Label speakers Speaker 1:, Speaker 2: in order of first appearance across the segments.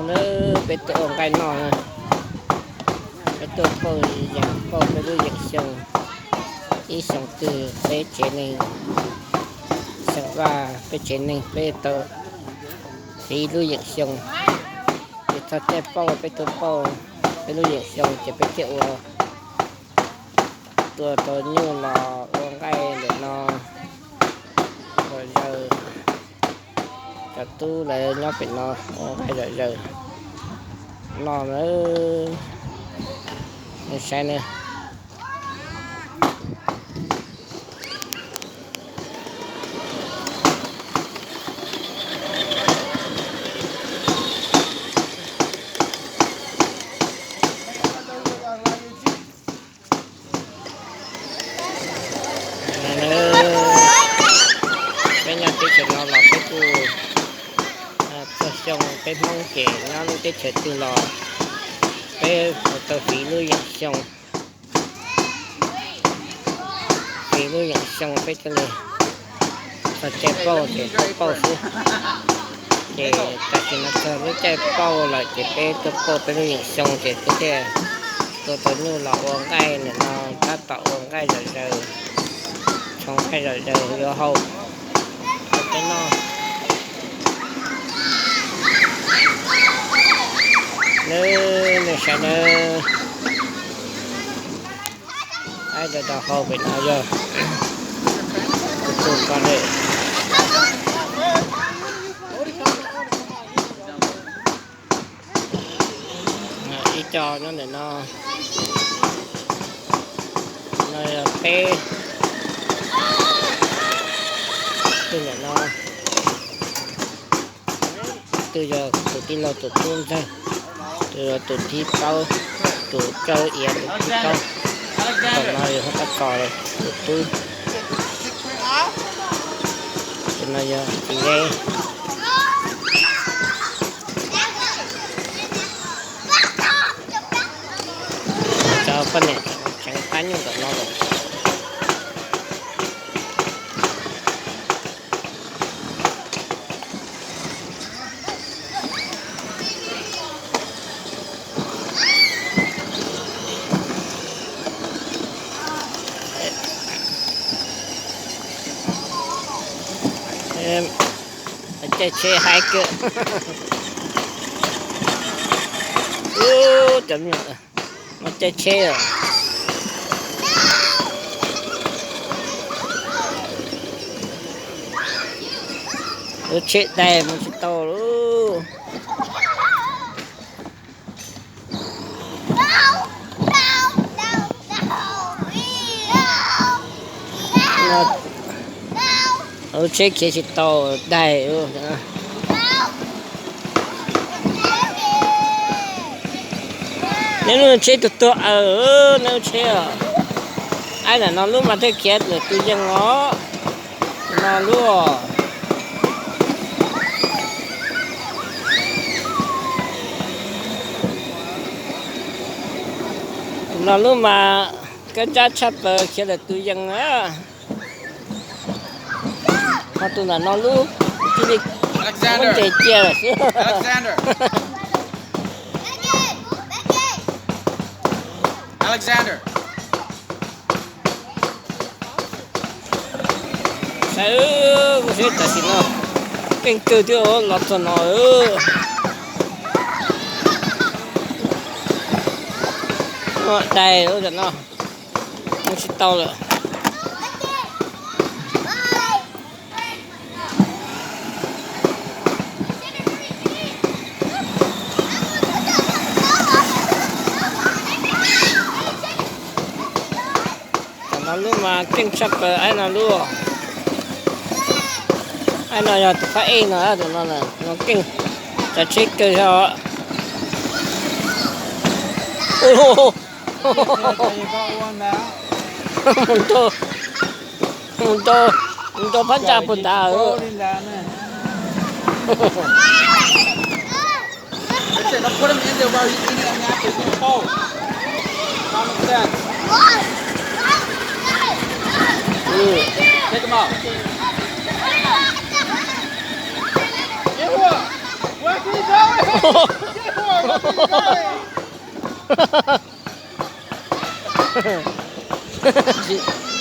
Speaker 1: nó bị tụi cái nọ bị tụi cô dạng cô bị đuôi dạng sừng ý sừng từ bị chế này sừng và bị chế này bị tụi bị đuôi dạng sừng bị thật đẹp bị tụi cô bị đuôi dạng sừng chỉ bị chịu tụi như là con cái để nó rồi giờ cả tu lại nó phải nó cái rồi giờ nó sai nữa cái nhà cái chuyện nó là cái tu trong cái mong kể nó cái chuyện từ lò cái tờ phí nuôi养xong phí nuôi养xong cái cho này và trái bao thì bao số để ta chỉ nó cho với trái bao là chỉ cái tờ bao cái nuôi养xong thì cái tôi như là uống cái này nó ta tạo uống cái rồi xong cái rồi vô hậu cái nó nó sẽ nó ai đã đào hậu bị nào giờ tụi con này ít cho nó để nó bé từ là nó từ giờ tụi đi lo tụi tuôn ra từ tụi đi câu tụi chơi yến tụi câu còn nói không có cò rồi tụi tôi cho nên giờ thì đây cho con này chẳng phá nhưng còn nó rồi em chơi hai cái chậm nhở mà chơi à chơi đây mà chơi to luôn chơi kia chơi to đây luôn nếu nó chơi tụt nếu chơi ai là nó lúc mà thấy kia rồi tôi dân nó luôn nó lúc mà cái giá chấp kia là tôi dân á mà tôi là nó lúc chỉ đi vấn đề chia rồi
Speaker 2: Alexander.
Speaker 1: Sao có thể ta xin nó cái từ từ lọt cho nó đây rồi nó không chỉ tao rồi nó luôn mà kinh sắp ai nào luôn ai nào giờ tụi phải nữa tụi nó là nó kinhจะเช็คกันเหรอโอ้โหมันโตพันจ่าปุ่นดาว
Speaker 2: Now put him in there while he's eating an apple. He's cold. Common sense. Take him out. Where's he going?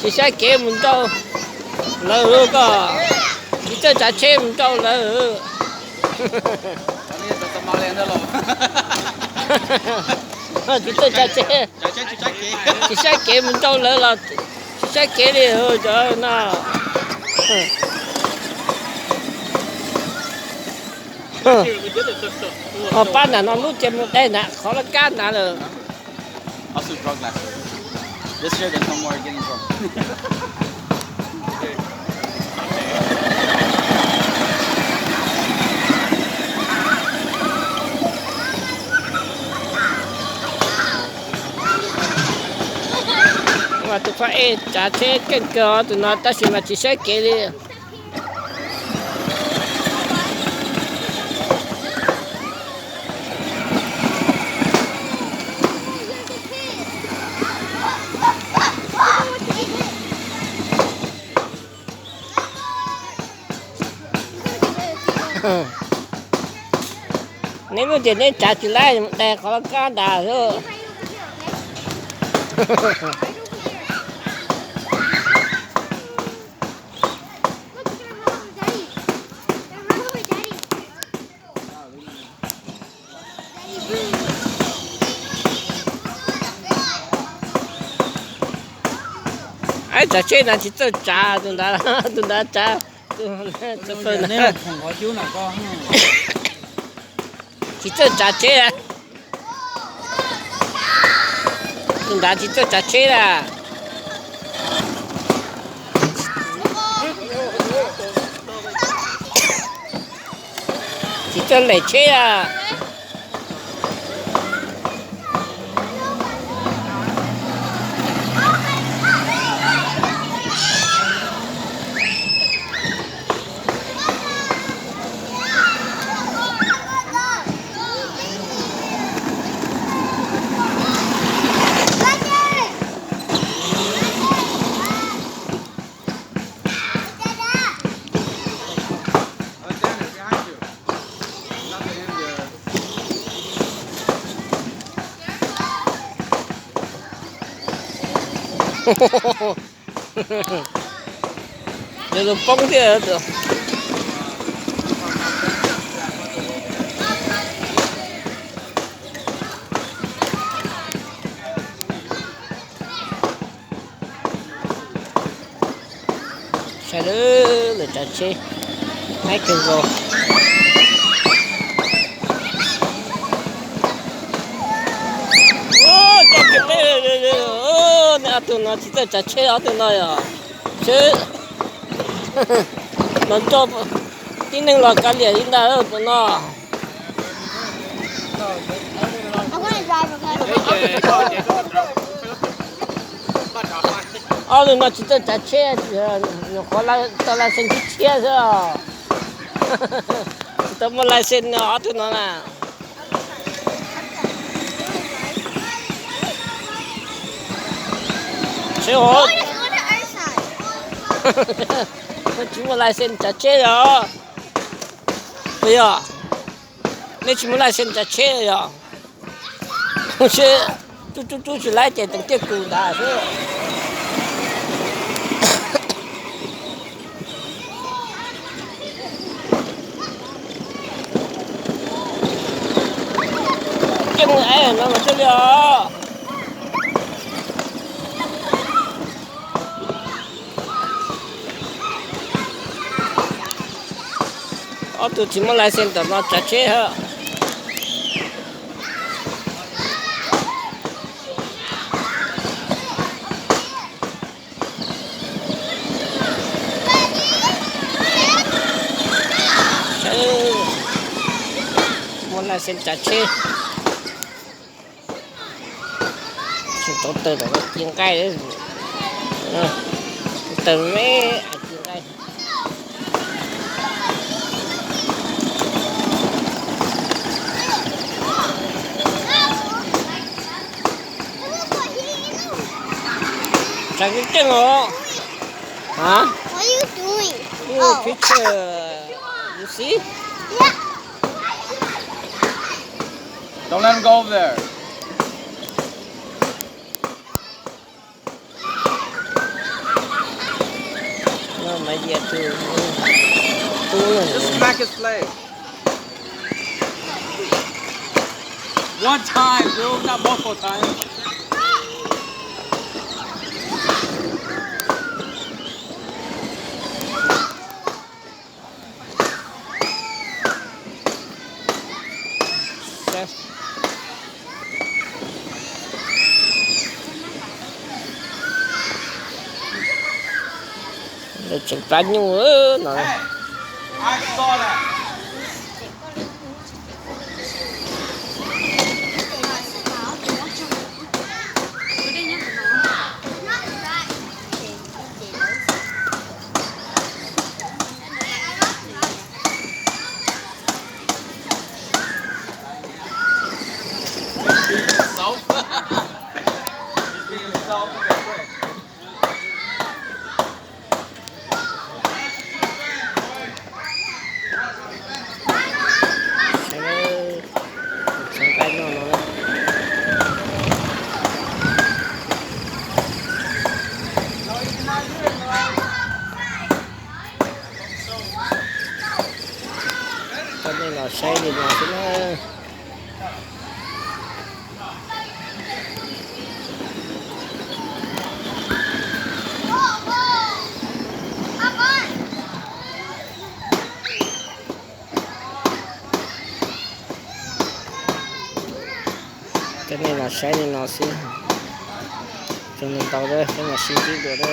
Speaker 1: chỉ sẽ kể mình đâu lỡ có chỉ cho trả chế mình đâu lỡ chỉ cho trả chế chỉ sẽ kể mình đâu lỡ là chỉ sẽ kể đi thôi trời nào bán là nó nút trên đây nè khó là cán nè rồi
Speaker 2: Also drug last year. This year there's no more getting drunk.
Speaker 1: mà tụi phải trả thế cái cờ tụi nó ta chỉ mà chỉ sẽ kể đi nếu mà tiền nên trả chỉ lại để có cá đà thôi ai trả chơi là chỉ cho trả tụi đã trả tụi phần
Speaker 2: Nếu không có chú nào con.
Speaker 1: chỉ cho trả chơi à tụi đã chỉ cho trả chơi à chỉ cho lấy chơi à được bông thì được sai nữa là trả chơi hai cần rồi nè tụi nó chỉ tới trả chơi ở tụi nó à chứ nó cho tin năng là cái gì in ra ở tụi nó tụi nó chỉ tới trả chơi nó khó là tao là sinh chơi thôi tao mà lại sinh ở tụi nó nè Ủa? Chúng ta lại xem trả chế rồi. Bây giờ, nếu chúng ta lại xem trả chế rồi, không chứ, tôi chỉ lại tiền từng tiết cụ đã thôi. Cái người ấy nó mà chơi rồi. Tụi chỉ muốn lại xem tụi nó trả chế hả? Muốn lại xem trả chế. Chỉ tốt từ đó tiếng cay đấy. Từ mấy tiếng cay. Sao cái chân hả? Hả?
Speaker 3: What are you doing?
Speaker 1: You picture. You see?
Speaker 3: Yeah.
Speaker 2: Don't let him go over there.
Speaker 1: No, my dear, too.
Speaker 2: Just smack his leg. One time, dude, not multiple times.
Speaker 1: Để chụp tranh nữa nó.
Speaker 2: Hey, I saw that.
Speaker 1: Cho nên là xe thì nó sẽ nó cho nên là xe thì nó sẽ cho nên tàu đây cái là xin được đó.